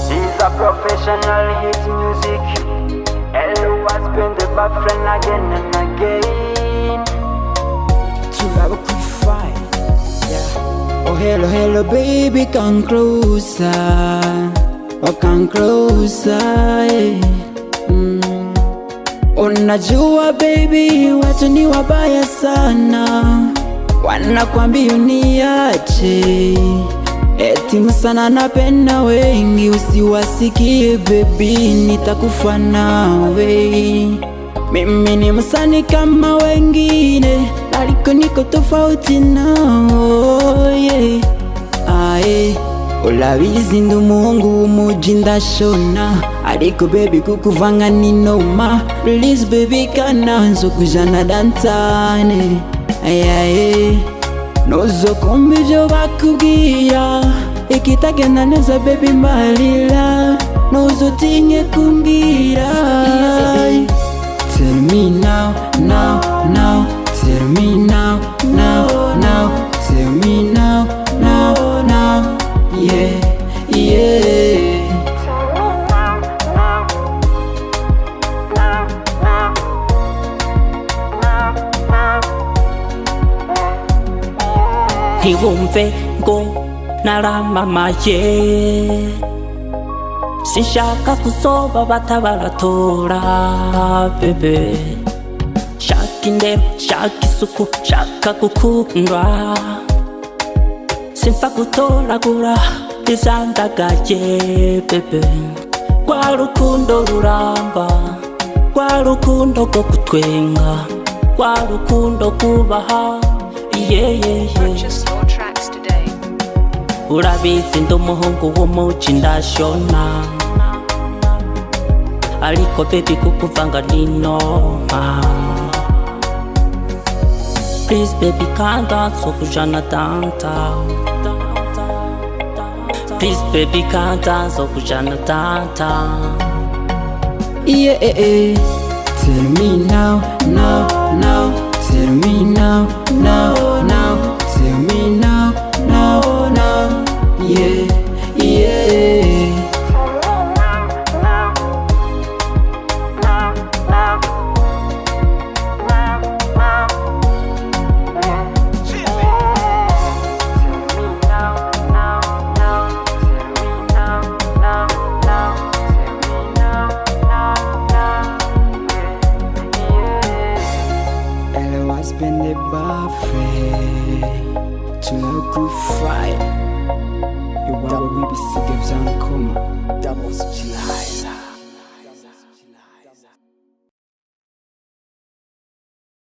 He's a professional hit music. Eloy'sb Bafre again and again. Turabakunda, yeah. Oh hello, hello baby, come closer. Oh come closer, yeah. Unajua baby, watu ni wabaya sana, wanakwambia uniache, eti msana napenda wengi, usiwasikie baby, nitakufa nawe. Mimi ni msani kama wengine, aliko niko tofauti nao, yeah. Aye, ulabizi ndi umuhungu w'umuji ndashona, ariko baby kukuvanga ni noma. Please baby kana nzokujana dantane, ayaye nozokumva ivyo bakubwira, ikitagenda neza baby mbalira, nozotinye kumbwira. Tell me now, now, now. Tell me now, now, now. Tell me now, now, now. Yeah, yeah. Ntiwumve ngo naramamaye, sinshaka kuzoba batabaratora bebe. Shaka indero, shaka isuku, shaka gukundwa, simfa gutoragura izandagaye bebe. Rwa rukundo ruramba, rwa rukundo rwo kutwenga, rwa rukundo kubaha, yeah, yeah, yeah. Purchase your tracks today. Urabizi ndi umuhungu w'umuji ndashona, ariko baby kukuvanga ni noma. Please baby kanda nzokujana downtown. Please baby kanda nzokujana downtown. Yeah, tell me now, now, now. Tell me now, now, now. Tell me now, now, now. Yeah, yeah. Eloy'sb Bafre, Turabakunda, you are what we be